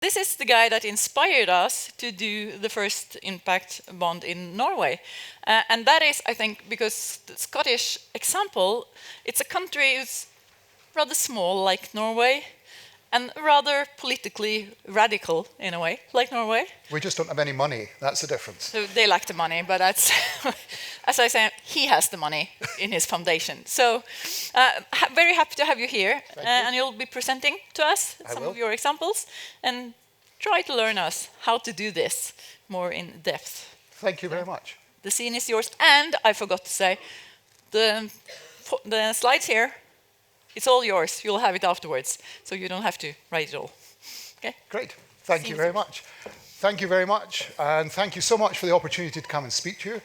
This is the guy that inspired us to do the first impact bond in Norway. And that is, I think, because the Scottish example, it's a country that's rather small, like Norway, and rather politically radical in a way, like Norway. We just don't have any money. That's the difference. So they lack the money, but that's, as I say, he has the money in his foundation. So very happy to have you here. And you'll be presenting to us some of your examples and try to learn us how to do this more in depth. Thank you very much. The scene is yours. And I forgot to say, the slides here, it's all yours. You'll have it afterwards, so you don't have to write it all. Okay? Great. Thank you very much. Thank you very much, and thank you so much for the opportunity to come and speak to you.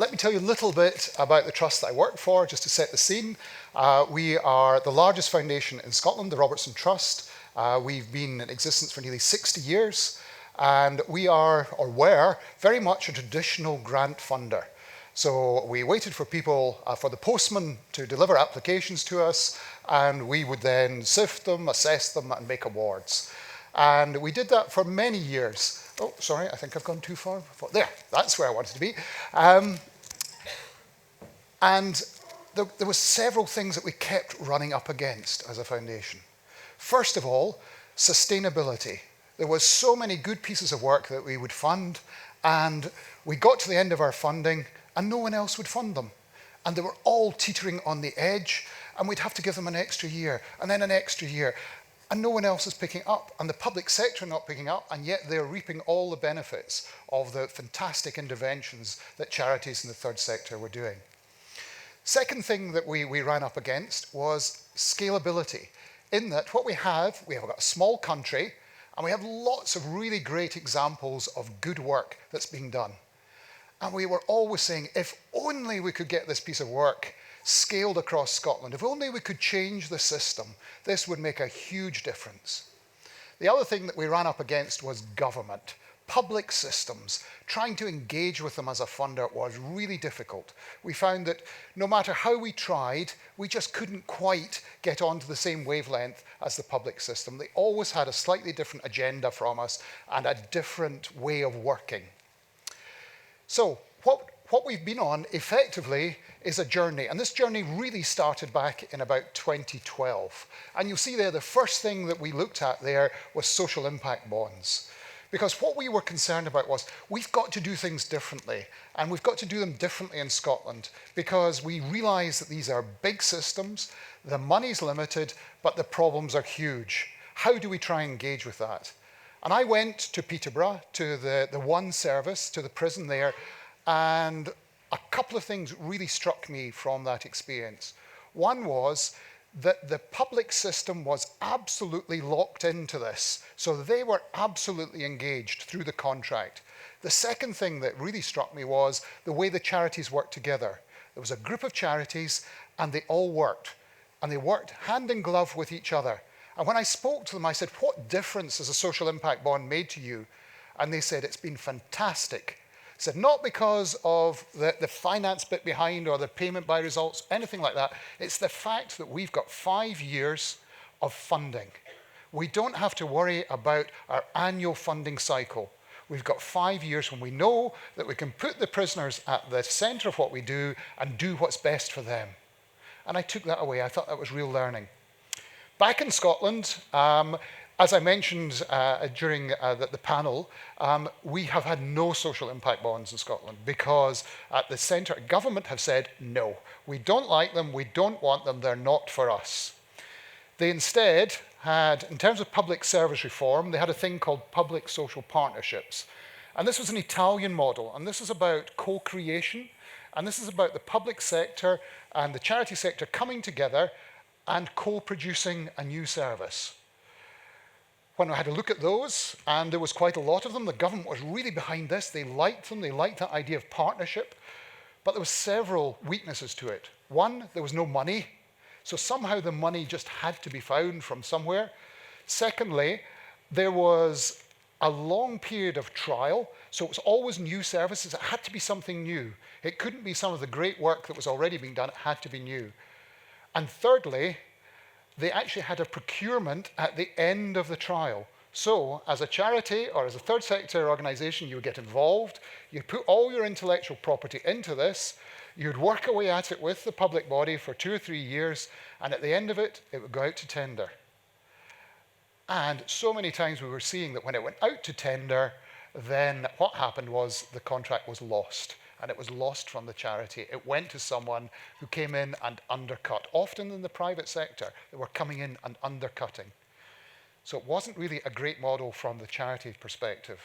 Let me tell you a little bit about the trust that I work for, just to set the scene. We are the largest foundation in Scotland, the Robertson Trust. We've been in existence for nearly 60 years, and we are, or were, very much a traditional grant funder. So we waited for people, for the postman to deliver applications to us, and we would then sift them, assess them, and make awards. And we did that for many years. Oh, sorry, I think I've gone too far. There, that's where I wanted to be. And there were several things that we kept running up against as a foundation. First of all, sustainability. There was so many good pieces of work that we would fund, and we got to the end of our funding, and no one else would fund them. And they were all teetering on the edge, and we'd have to give them an extra year, and then an extra year. And no one else is picking up, and the public sector not picking up, and yet they're reaping all the benefits of the fantastic interventions that charities in the third sector were doing. Second thing that we ran up against was scalability, in that what we have got a small country, and we have lots of really great examples of good work that's being done. And we were always saying, if only we could get this piece of work scaled across Scotland, if only we could change the system, this would make a huge difference. The other thing that we ran up against was government, public systems. Trying to engage with them as a funder was really difficult. We found that no matter how we tried, we just couldn't quite get onto the same wavelength as the public system. They always had a slightly different agenda from us and a different way of working. So what we've been on effectively is a journey, and this journey really started back in about 2012. And you'll see there the first thing that we looked at there was social impact bonds. Because what we were concerned about was we've got to do things differently, and we've got to do them differently in Scotland because we realise that these are big systems, the money's limited, but the problems are huge. How do we try and engage with that? And I went to Peterborough, to the One Service, to the prison there, and a couple of things really struck me from that experience. One was that the public system was absolutely locked into this, so they were absolutely engaged through the contract. The second thing that really struck me was the way the charities worked together. There was a group of charities, and they all worked, and they worked hand in glove with each other. And when I spoke to them, I said, what difference has a social impact bond made to you? And they said, it's been fantastic. I said, not because of the finance bit behind or the payment by results, anything like that. It's the fact that we've got 5 years of funding. We don't have to worry about our annual funding cycle. We've got 5 years when we know that we can put the prisoners at the centre of what we do and do what's best for them. And I took that away. I thought that was real learning. Back in Scotland, as I mentioned during the panel, we have had no social impact bonds in Scotland because at the centre, government have said, no, we don't like them, we don't want them, they're not for us. They instead had, in terms of public service reform, they had a thing called public social partnerships. And this was an Italian model, and this is about co-creation, and this is about the public sector and the charity sector coming together and co-producing a new service. When I had a look at those, and there was quite a lot of them, the government was really behind this. They liked them, they liked that idea of partnership, but there were several weaknesses to it. One, there was no money, so somehow the money just had to be found from somewhere. Secondly, there was a long period of trial, so it was always new services. It had to be something new. It couldn't be some of the great work that was already being done, it had to be new. And thirdly, they actually had a procurement at the end of the trial. So, as a charity or as a third sector organisation, you would get involved, you'd put all your intellectual property into this, you'd work away at it with the public body for 2 or 3 years, and at the end of it, it would go out to tender. And so many times we were seeing that when it went out to tender, then what happened was the contract was lost, and it was lost from the charity. It went to someone who came in and undercut, often in the private sector, that were coming in and undercutting. So it wasn't really a great model from the charity perspective.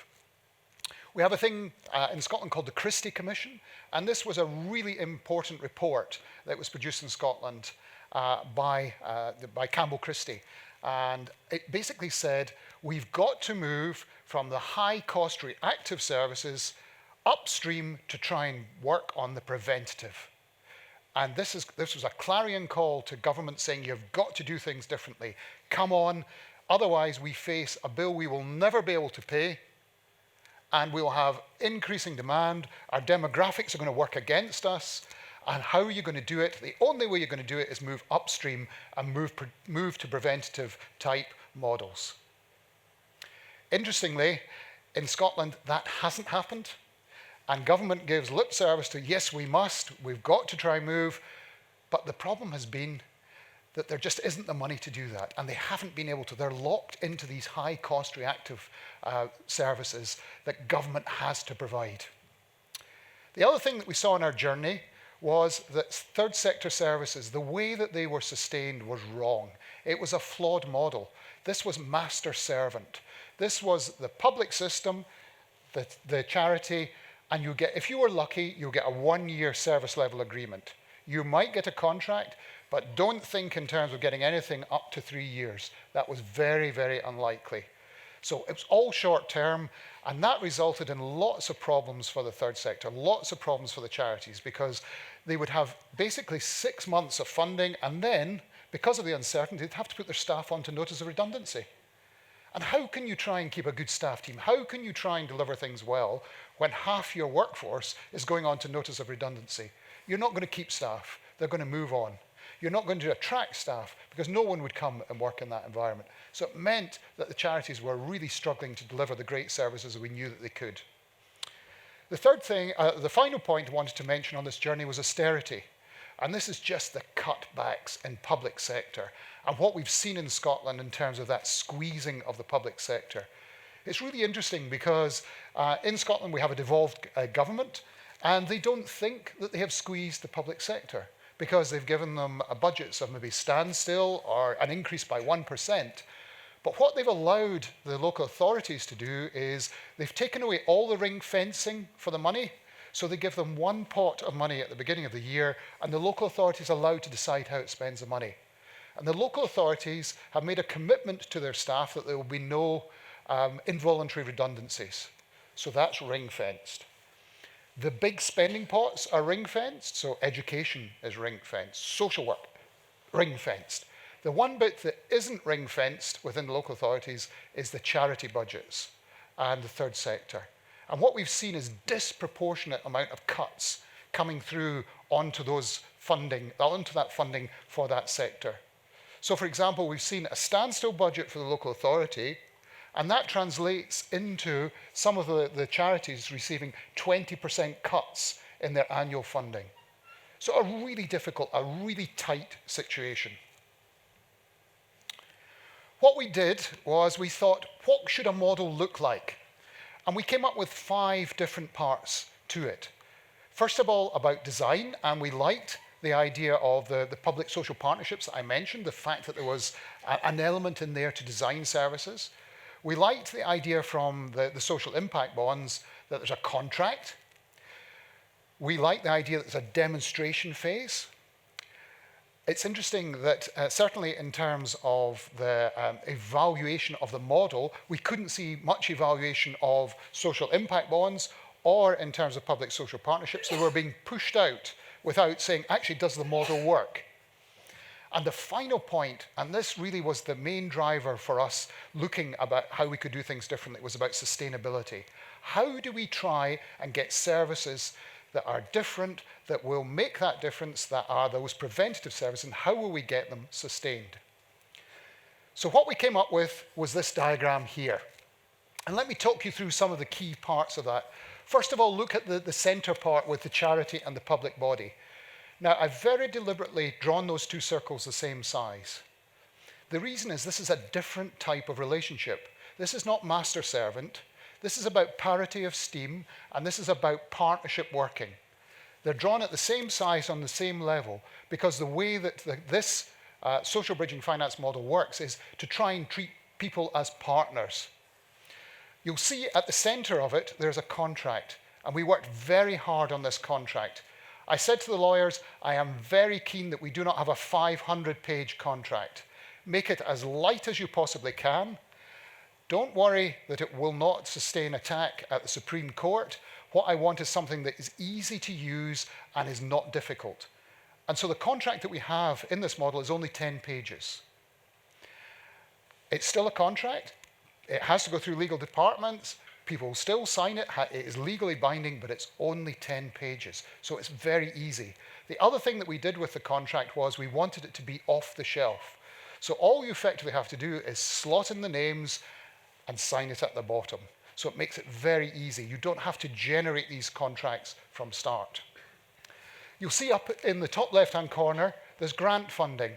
We have a thing in Scotland called the Christie Commission, and this was a really important report that was produced in Scotland by Campbell Christie. And it basically said, we've got to move from the high-cost reactive services upstream to try and work on the preventative. And this was a clarion call to government saying, you've got to do things differently. Come on, otherwise we face a bill we will never be able to pay, and we will have increasing demand. Our demographics are going to work against us. And how are you going to do it? The only way you're going to do it is move upstream and move to preventative type models. Interestingly, in Scotland, that hasn't happened. And government gives lip service to, yes, we must, we've got to try and move. But the problem has been that there just isn't the money to do that. And they haven't been able to. They're locked into these high-cost reactive services that government has to provide. The other thing that we saw in our journey was that third sector services, the way that they were sustained was wrong. It was a flawed model. This was master-servant. This was the public system, the charity, and you get, if you were lucky, you'll get a 1-year service level agreement. You might get a contract, but don't think in terms of getting anything up to 3 years. That was very, very unlikely. So it was all short term, and that resulted in lots of problems for the third sector, lots of problems for the charities, because they would have basically 6 months of funding, and then, because of the uncertainty, they'd have to put their staff onto notice of redundancy. And how can you try and keep a good staff team? How can you try and deliver things well when half your workforce is going on to notice of redundancy? You're not going to keep staff. They're going to move on. You're not going to attract staff because no one would come and work in that environment. So it meant that the charities were really struggling to deliver the great services we knew that they could. The third thing, the final point I wanted to mention on this journey was austerity. And this is just the cutbacks in public sector and what we've seen in Scotland in terms of that squeezing of the public sector. It's really interesting because in Scotland we have a devolved government, and they don't think that they have squeezed the public sector because they've given them budgets of maybe standstill or an increase by 1%. But what they've allowed the local authorities to do is they've taken away all the ring fencing for the money. So they give them one pot of money at the beginning of the year, and the local authorities are allowed to decide how it spends the money. And the local authorities have made a commitment to their staff that there will be no involuntary redundancies. So that's ring-fenced. The big spending pots are ring-fenced, so education is ring-fenced, social work, ring-fenced. The one bit that isn't ring-fenced within the local authorities is the charity budgets and the third sector. And what we've seen is disproportionate amount of cuts coming through onto that funding for that sector. So for example, we've seen a standstill budget for the local authority, and that translates into some of the charities receiving 20% cuts in their annual funding. So a really difficult, a really tight situation. What we did was we thought, what should a model look like? And we came up with 5 different parts to it. First of all, about design, and we liked the idea of the public social partnerships that I mentioned, the fact that there was an element in there to design services. We liked the idea from the social impact bonds that there's a contract. We liked the idea that there's a demonstration phase. It's interesting that certainly in terms of the evaluation of the model, we couldn't see much evaluation of social impact bonds or in terms of public social partnerships. They were being pushed out without saying, actually, does the model work? And the final point, and this really was the main driver for us looking about how we could do things differently, was about sustainability. How do we try and get services that are different, that will make that difference, that are those preventative services, and how will we get them sustained? So what we came up with was this diagram here. And let me talk you through some of the key parts of that. First of all, look at the center part with the charity and the public body. Now, I've very deliberately drawn those two circles the same size. The reason is this is a different type of relationship. This is not master-servant. This is about parity of steam, and this is about partnership working. They're drawn at the same size on the same level because the way that this social bridging finance model works is to try and treat people as partners. You'll see at the center of it, there's a contract, and we worked very hard on this contract. I said to the lawyers, I am very keen that we do not have a 500-page contract. Make it as light as you possibly can. Don't worry that it will not sustain attack at the Supreme Court. What I want is something that is easy to use and is not difficult. And so the contract that we have in this model is only 10 pages. It's still a contract. It has to go through legal departments. People will still sign it. It is legally binding, but it's only 10 pages. So it's very easy. The other thing that we did with the contract was we wanted it to be off the shelf. So all you effectively have to do is slot in the names and sign it at the bottom. So it makes it very easy. You don't have to generate these contracts from start. You'll see up in the top left-hand corner, there's grant funding.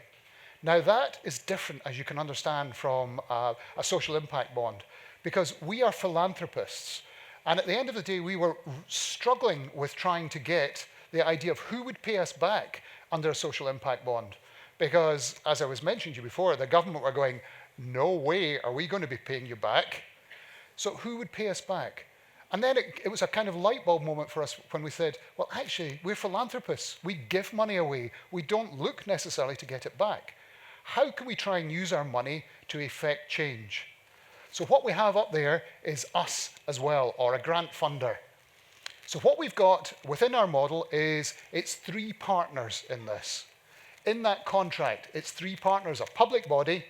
Now that is different, as you can understand, from a social impact bond, because we are philanthropists. And at the end of the day, we were struggling with trying to get the idea of who would pay us back under a social impact bond. Because, as I was mentioning to you before, the government were going, no way are we going to be paying you back. So who would pay us back? And then it was a kind of light bulb moment for us when we said, well, actually, we're philanthropists. We give money away. We don't look necessarily to get it back. How can we try and use our money to effect change? So what we have up there is us as well, or a grant funder. So what we've got within our model is it's 3 partners in this. In that contract, it's 3 partners, a public body,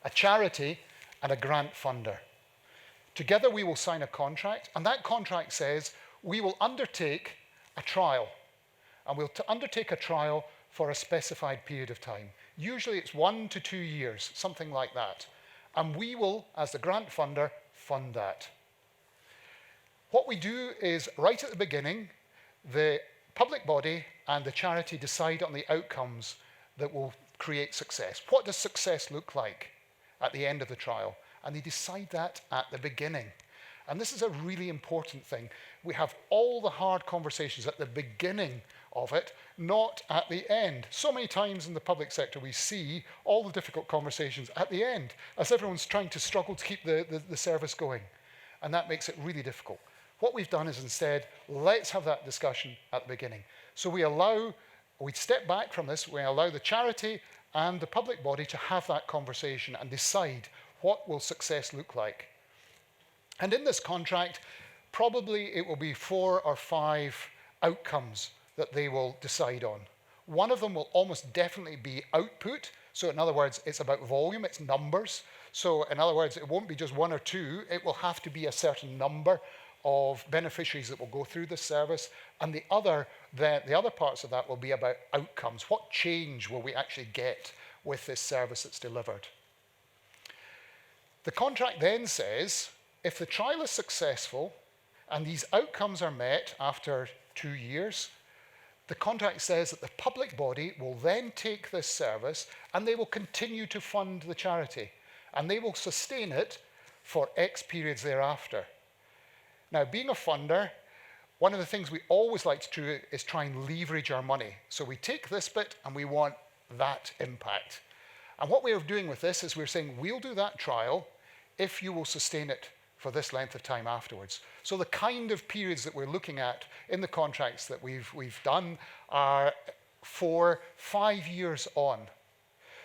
a charity, and a grant funder. Together we will sign a contract, and that contract says we will undertake a trial. And we'll undertake a trial for a specified period of time. Usually it's 1 to 2 years, something like that. And we will, as the grant funder, fund that. What we do is, right at the beginning, the public body and the charity decide on the outcomes that will create success. What does success look like at the end of the trial? And they decide that at the beginning. And this is a really important thing. We have all the hard conversations at the beginning of it, not at the end. So many times in the public sector we see all the difficult conversations at the end, as everyone's trying to struggle to keep the service going. And that makes it really difficult. What we've done is instead, let's have that discussion at the beginning. So we step back from this, we allow the charity and the public body to have that conversation and decide what will success look like. And in this contract, probably it will be 4 or 5 outcomes that they will decide on. One of them will almost definitely be output. So in other words, it's about volume, it's numbers. So in other words, it won't be just 1 or 2, it will have to be a certain number of beneficiaries that will go through this service. And the other parts of that will be about outcomes. What change will we actually get with this service that's delivered? The contract then says, if the trial is successful and these outcomes are met after 2 years, the contract says that the public body will then take this service and they will continue to fund the charity and they will sustain it for X periods thereafter. Now, being a funder, one of the things we always like to do is try and leverage our money. So we take this bit and we want that impact. And what we're doing with this is we're saying we'll do that trial if you will sustain it for this length of time afterwards. So the kind of periods that we're looking at in the contracts that we've done are for 5 years on.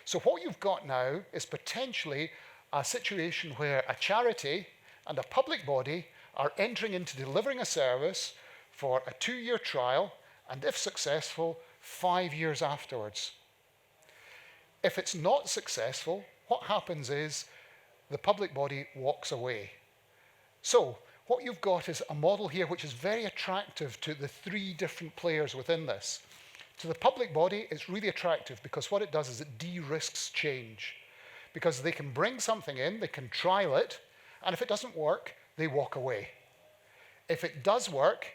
So what you've got now is potentially a situation where a charity and a public body are entering into delivering a service for a 2-year trial, and if successful, 5 years afterwards. If it's not successful, what happens is the public body walks away. So what you've got is a model here which is very attractive to the 3 different players within this. To the public body, it's really attractive because what it does is it de-risks change. because they can bring something in, they can trial it, and if it doesn't work, they walk away. If it does work,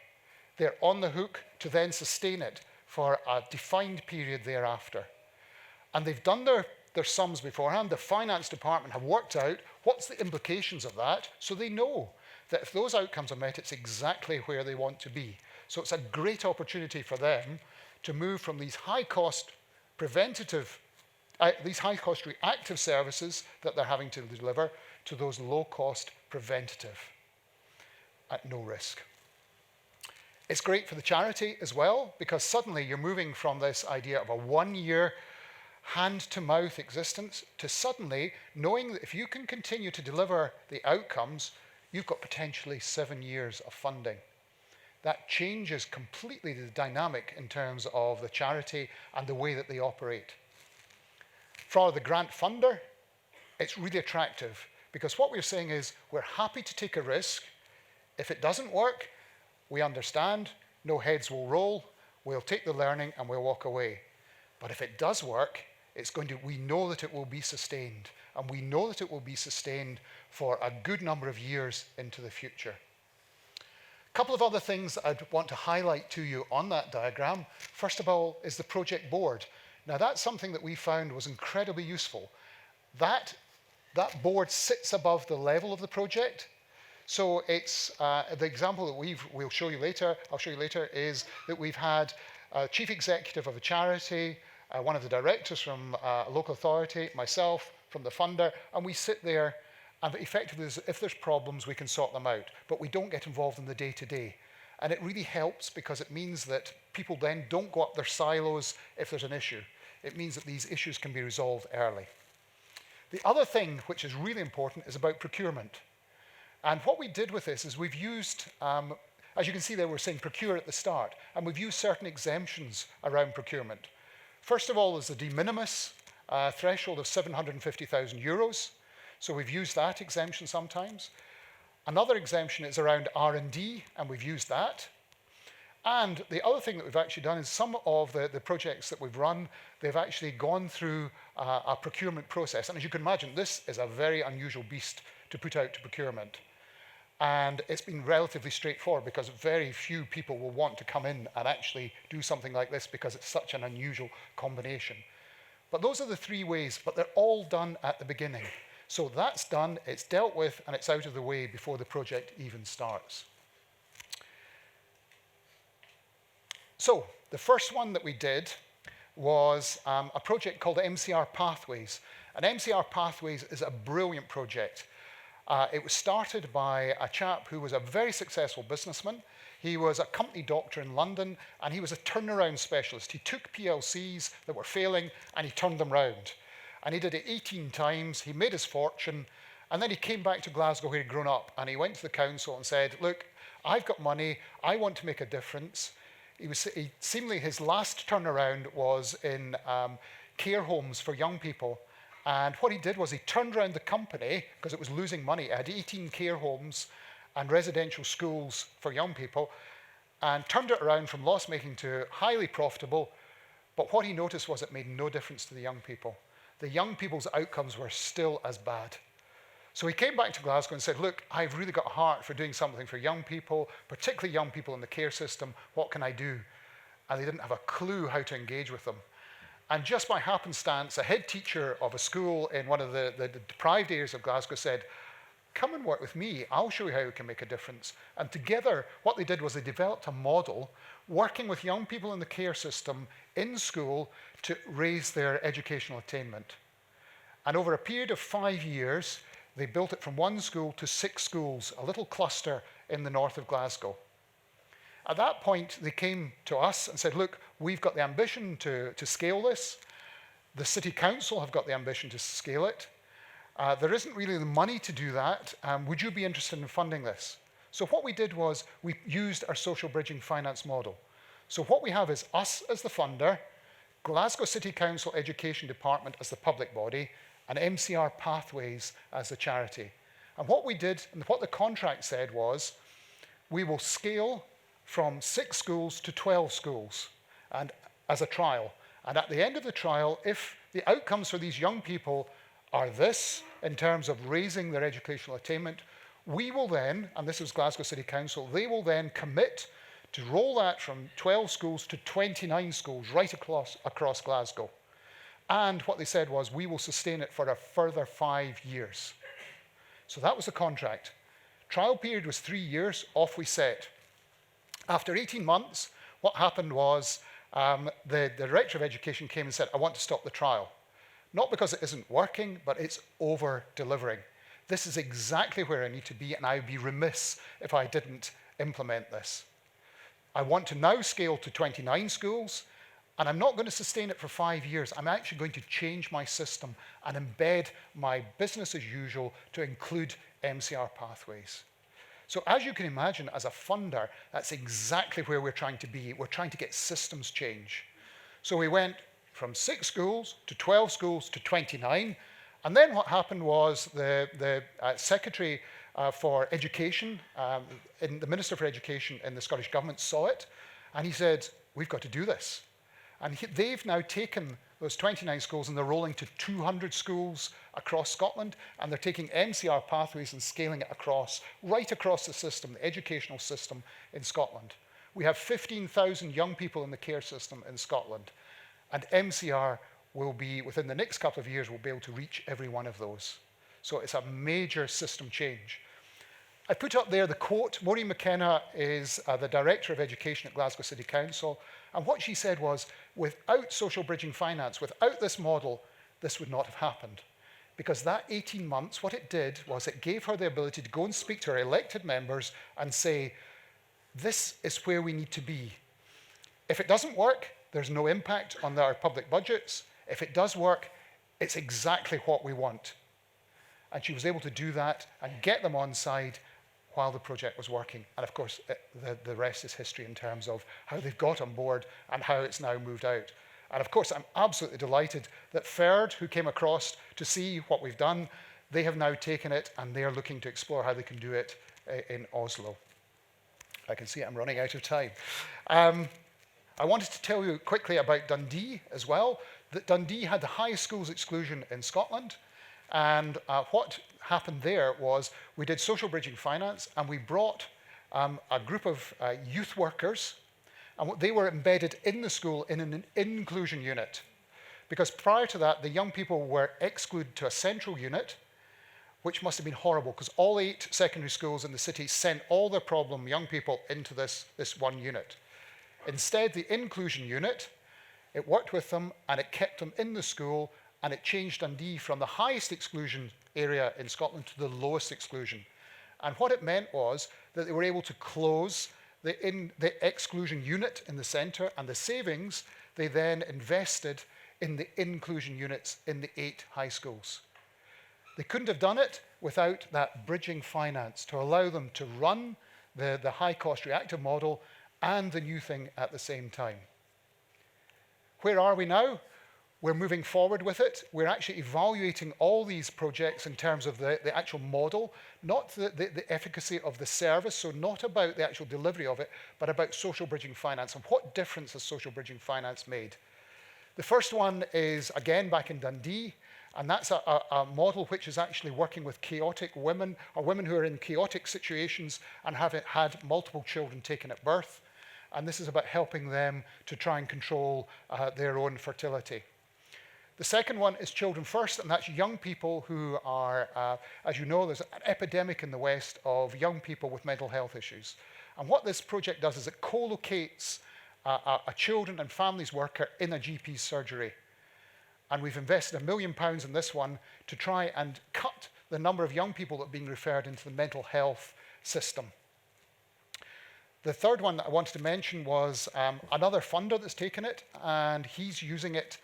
they're on the hook to then sustain it for a defined period thereafter. And they've done their sums beforehand. The finance department have worked out what's the implications of that, so they know that if those outcomes are met, it's exactly where they want to be. So it's a great opportunity for them to move from these high-cost preventative, these high-cost reactive services that they're having to deliver to those low-cost preventative at no risk. It's great for the charity as well, because suddenly you're moving from this idea of a one-year hand-to-mouth existence to suddenly knowing that if you can continue to deliver the outcomes, you've got potentially 7 years of funding. That changes completely the dynamic in terms of the charity and the way that they operate. For the grant funder, it's really attractive, because what we're saying is we're happy to take a risk. If it doesn't work, we understand, no heads will roll, we'll take the learning and we'll walk away. But if it does work, we know that it will be sustained, and we know that it will be sustained for a good number of years into the future. A couple of other things I'd want to highlight to you on that diagram. First of all is the project board. Now that's something that we found was incredibly useful. That board sits above the level of the project. So it's the example that I'll show you later, is that we've had a chief executive of a charity, one of the directors from a local authority, myself from the funder, and we sit there, and effectively, if there's problems, we can sort them out. But we don't get involved in the day-to-day. And it really helps because it means that people then don't go up their silos if there's an issue. It means that these issues can be resolved early. The other thing which is really important is about procurement. And what we did with this is we've used, as you can see there, we're saying procure at the start, and we've used certain exemptions around procurement. First of all, there's the de minimis threshold of 750,000 euros. So we've used that exemption sometimes. Another exemption is around R&D, and we've used that. And the other thing that we've actually done is some of the projects that we've run, they've actually gone through a procurement process. And as you can imagine, this is a very unusual beast to put out to procurement. And it's been relatively straightforward because very few people will want to come in and actually do something like this because it's such an unusual combination. But those are the three ways, but they're all done at the beginning. So that's done, it's dealt with, and it's out of the way before the project even starts. So the first one that we did was a project called MCR Pathways. And MCR Pathways is a brilliant project. It was started by a chap who was a very successful businessman. He was a company doctor in London, and he was a turnaround specialist. He took PLCs that were failing, and he turned them round. And he did it 18 times, he made his fortune, and then he came back to Glasgow where he'd grown up, and he went to the council and said, look, I've got money, I want to make a difference. Seemingly his last turnaround was in care homes for young people. And what he did was he turned around the company, because it was losing money. It had 18 care homes and residential schools for young people, and turned it around from loss-making to highly profitable. But what he noticed was it made no difference to the young people. The young people's outcomes were still as bad. So he came back to Glasgow and said, look, I've really got a heart for doing something for young people, particularly young people in the care system. What can I do? And they didn't have a clue how to engage with them. And just by happenstance, a head teacher of a school in one of the deprived areas of Glasgow said, come and work with me, I'll show you how we can make a difference. And together, what they did was they developed a model working with young people in the care system in school to raise their educational attainment. And over a period of 5 years, they built it from 1 school to 6 schools, a little cluster in the north of Glasgow. At that point, they came to us and said, look, we've got the ambition to scale this. The city council have got the ambition to scale it. There isn't really the money to do that. Would you be interested in funding this? So what we did was we used our social bridging finance model. So what we have is us as the funder, Glasgow City Council Education Department as the public body, and MCR Pathways as the charity. And what we did, and what the contract said was, we will scale from 6 schools to 12 schools and as a trial. And at the end of the trial, if the outcomes for these young people are this in terms of raising their educational attainment. We will then, and this is Glasgow City Council, they will then commit to roll that from 12 schools to 29 schools right across Glasgow. And what they said was, we will sustain it for a further 5 years. So that was the contract. Trial period was 3 years, off we set. After 18 months, what happened was the Director of Education came and said, I want to stop the trial. Not because it isn't working, but it's over-delivering. This is exactly where I need to be, and I would be remiss if I didn't implement this. I want to now scale to 29 schools, and I'm not going to sustain it for 5 years. I'm actually going to change my system and embed my business as usual to include MCR pathways. So as you can imagine, as a funder, that's exactly where we're trying to be. We're trying to get systems change. So we went from 6 schools to 12 schools to 29. And then what happened was the Secretary for Education, the Minister for Education in the Scottish Government saw it, and he said, we've got to do this. And they've now taken those 29 schools and they're rolling to 200 schools across Scotland, and they're taking MCR pathways and scaling it right across the system, the educational system in Scotland. We have 15,000 young people in the care system in Scotland, and MCR will be, within the next couple of years, we'll be able to reach every one of those. So it's a major system change. I put up there the quote. Maureen McKenna is the Director of Education at Glasgow City Council, and what she said was, without social bridging finance, without this model, this would not have happened. Because that 18 months, what it did was it gave her the ability to go and speak to her elected members and say, this is where we need to be. If it doesn't work, there's no impact on our public budgets. If it does work, it's exactly what we want. And she was able to do that and get them on side while the project was working. And of course, the rest is history in terms of how they've got on board and how it's now moved out. And of course, I'm absolutely delighted that FERD, who came across to see what we've done, they have now taken it and they're looking to explore how they can do it in Oslo. I can see I'm running out of time. I wanted to tell you quickly about Dundee as well, that Dundee had the highest schools exclusion in Scotland. And what happened there was we did social bridging finance, and we brought a group of youth workers, and they were embedded in the school in an inclusion unit. Because prior to that, the young people were excluded to a central unit, which must have been horrible, because all 8 secondary schools in the city sent all their problem young people into this one unit. Instead, the inclusion unit, it worked with them, and it kept them in the school, and it changed Dundee from the highest exclusion area in Scotland to the lowest exclusion. And what it meant was that they were able to close the exclusion unit in the centre, and the savings they then invested in the inclusion units in the 8 high schools. They couldn't have done it without that bridging finance to allow them to run the high-cost reactive model and the new thing at the same time. Where are we now? We're moving forward with it. We're actually evaluating all these projects in terms of the actual model, not the efficacy of the service, so not about the actual delivery of it, but about social bridging finance and what difference has social bridging finance made. The first one is, again, back in Dundee, and that's a model which is actually working with chaotic women, or women who are in chaotic situations and have had multiple children taken at birth. And this is about helping them to try and control their own fertility. The second one is Children First, and that's young people who are, as you know, there's an epidemic in the West of young people with mental health issues. And what this project does is it co-locates a children and families worker in a GP surgery. And we've invested £1 million in this one to try and cut the number of young people that are being referred into the mental health system. The third one that I wanted to mention was another funder that's taken it, and he's using it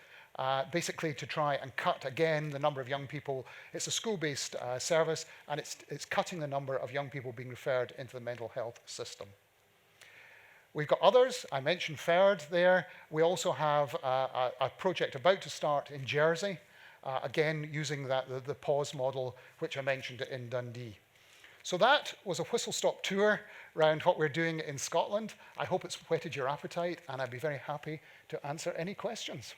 basically to try and cut, again, the number of young people. It's a school-based service, and it's cutting the number of young people being referred into the mental health system. We've got others. I mentioned FERD there. We also have a project about to start in Jersey, again, using the pause model, which I mentioned in Dundee. So that was a whistle-stop tour around what we're doing in Scotland. I hope it's whetted your appetite, and I'd be very happy to answer any questions.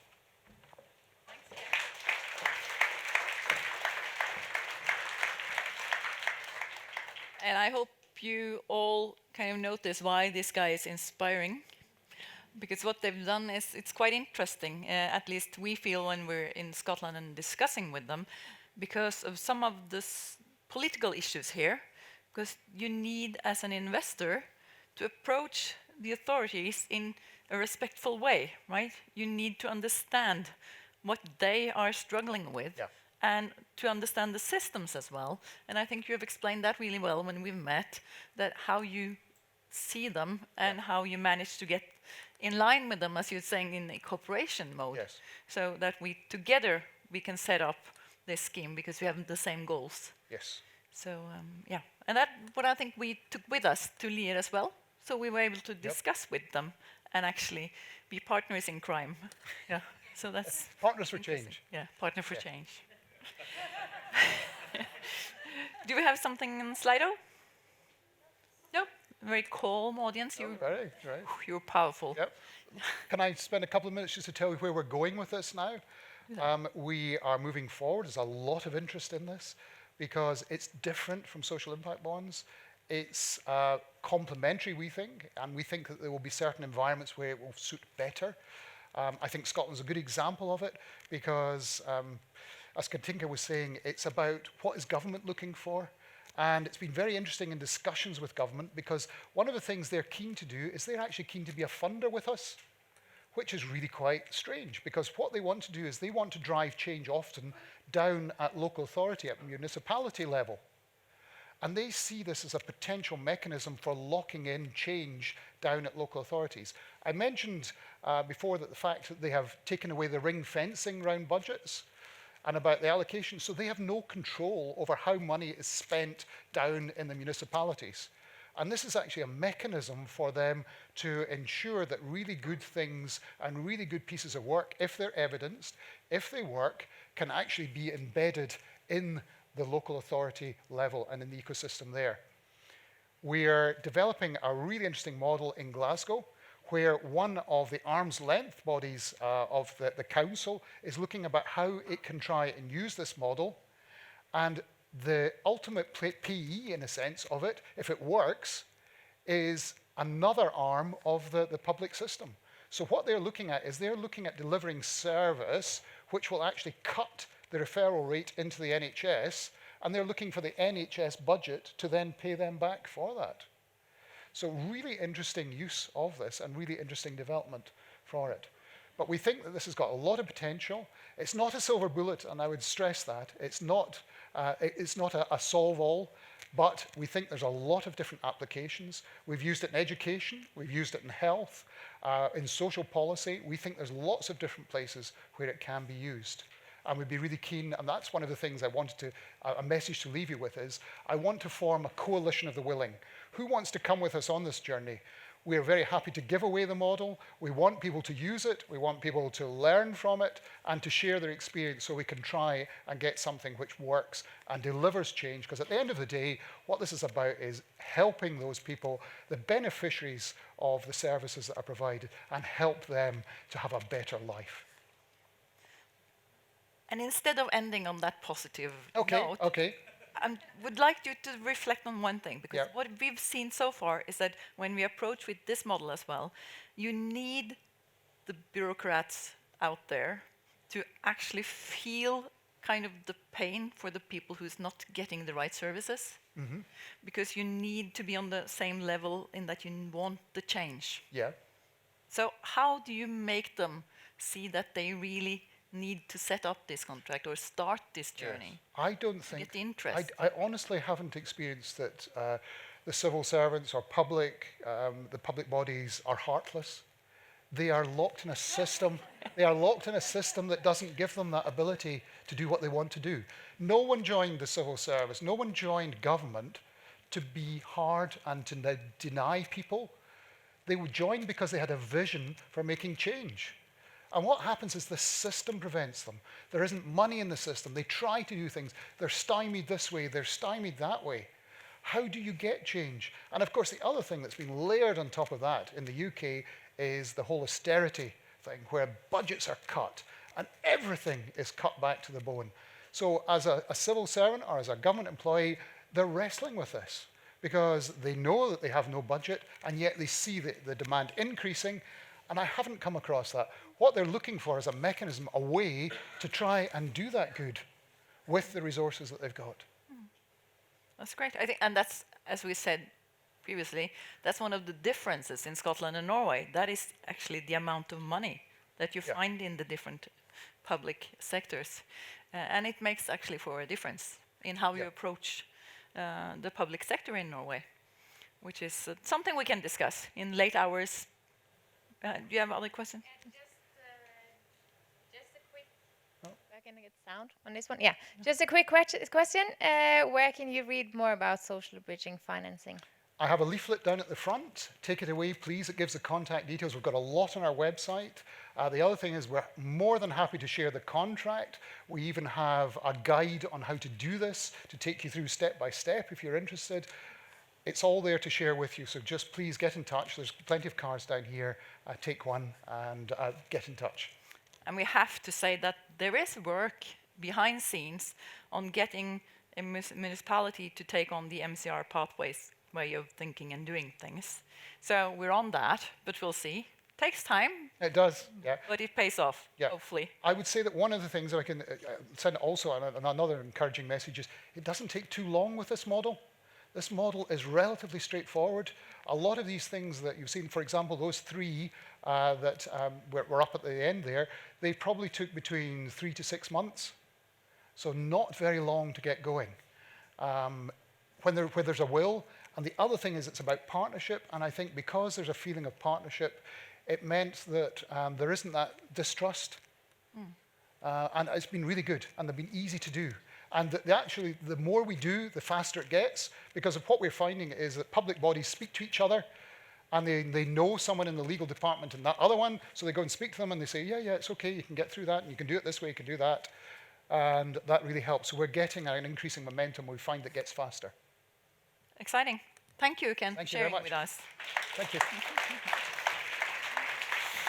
And I hope you all kind of notice why this guy is inspiring. Because what they've done is, it's quite interesting, at least we feel when we're in Scotland and discussing with them, because of some of the political issues here, because you need, as an investor, to approach the authorities in a respectful way, right? You need to understand what they are struggling with, Yeah. and to understand the systems as well. And I think you have explained that really well when we've met, that how you see them and how you manage to get in line with them, as you're saying, in a cooperation mode. Yes. So that we together we can set up this scheme because we have the same goals. Yes. So yeah, and that what I think we took with us to Lier as well. So we were able to discuss with them and actually be partners in crime. Yeah. So that's Partners for change. yeah, partner for change. Do we have something in Slido? No. Very calm audience. You, Right, right. you're powerful. Yep. Can I spend a couple of minutes just to tell you where we're going with this now? We are moving forward. There's a lot of interest in this because it's different from social impact bonds. It's complementary, we think, and we think that there will be certain environments where it will suit better. I think Scotland's a good example of it because, as Katinka was saying, it's about what is government looking for. And it's been very interesting in discussions with government because one of the things they're keen to do is they're actually keen to be a funder with us, which is really quite strange because what they want to do is they want to drive change often down at local authority, at municipality level. And they see this as a potential mechanism for locking in change down at local authorities. I mentioned before that the fact that they have taken away the ring fencing around budgets and about the allocation, so they have no control over how money is spent down in the municipalities. And this is actually a mechanism for them to ensure that really good things and really good pieces of work, if they're evidenced, if they work, can actually be embedded in the local authority level and in the ecosystem there. We are developing a really interesting model in Glasgow where one of the arm's length bodies of the council is looking about how it can try and use this model. And the ultimate PE, in a sense, of it, if it works, is another arm of the public system. So what they're looking at is they're looking at delivering service which will actually cut the referral rate into the NHS, and they're looking for the NHS budget to then pay them back for that. So really interesting use of this and really interesting development for it. But we think that this has got a lot of potential. It's not a silver bullet, and I would stress that. It's not a solve-all, but we think there's a lot of different applications. We've used it in education, we've used it in health, in social policy. We think there's lots of different places where it can be used. And we'd be really keen, and that's one of the things I wanted to, a message to leave you with is, I want to form a coalition of the willing. Who wants to come with us on this journey? We are very happy to give away the model. We want people to use it. We want people to learn from it and to share their experience so we can try and get something which works and delivers change. Because at the end of the day, what this is about is helping those people, the beneficiaries of the services that are provided, and help them to have a better life. And instead of ending on that positive note, I would like you to reflect on one thing, because what we've seen so far is that when we approach with this model as well, you need the bureaucrats out there to actually feel kind of the pain for the people who's not getting the right services, because you need to be on the same level in that you want the change. Yeah. So how do you make them see that they really need to set up this contract or start this journey? Yes. I don't think, get interest. I honestly haven't experienced that the civil servants or the public bodies are heartless. They are locked in a system. They are locked in a system that doesn't give them that ability to do what they want to do. No one joined the civil service. No one joined government to be hard and to deny people. They would join because they had a vision for making change. And what happens is the system prevents them. There isn't money in the system. They try to do things. They're stymied this way. They're stymied that way. How do you get change? And of course, the other thing that's been layered on top of that in the UK is the whole austerity thing, where budgets are cut and everything is cut back to the bone. So as a civil servant or as a government employee, they're wrestling with this. because they know that they have no budget, and yet they see the demand increasing, and I haven't come across that. What they're looking for is a mechanism, a way to try and do that good with the resources that they've got. That's great. I think, and that's, as we said previously, that's one of the differences in Scotland and Norway. That is actually the amount of money that you find in the different public sectors. And it makes actually for a difference in how you approach the public sector in Norway, which is something we can discuss in late hours. Do you have other questions? Just a quick. I can get sound on this one. Yeah, just a quick question. Where can you read more about social bridging financing? I have a leaflet down at the front. Take it away, please. It gives the contact details. We've got a lot on our website. The other thing is we're more than happy to share the contract. We even have a guide on how to do this, to take you through step by step if you're interested. It's all there to share with you, so just please get in touch. There's plenty of cards down here. Take one and get in touch. And we have to say that there is work behind scenes on getting a municipality to take on the MCR pathways way of thinking and doing things. So we're on that, but we'll see. Takes time. It does, yeah. But it pays off, hopefully. I would say that one of the things that I can send also, and another encouraging message is, it doesn't take too long with this model. This model is relatively straightforward. A lot of these things that you've seen, for example, those three that were up at the end there, they probably took between 3 to 6 months. So not very long to get going. When there's a will, and the other thing is it's about partnership, and I think because there's a feeling of partnership, it meant that there isn't that distrust. And it's been really good, and they've been easy to do. And actually, the more we do, the faster it gets, because of what we're finding is that public bodies speak to each other, and they know someone in the legal department and that other one, so they go and speak to them, and they say, yeah, it's okay, you can get through that, and you can do it this way, you can do that. And that really helps. So we're getting an increasing momentum. We find it gets faster. Exciting. Thank you, Ken, for sharing with us. Thank you.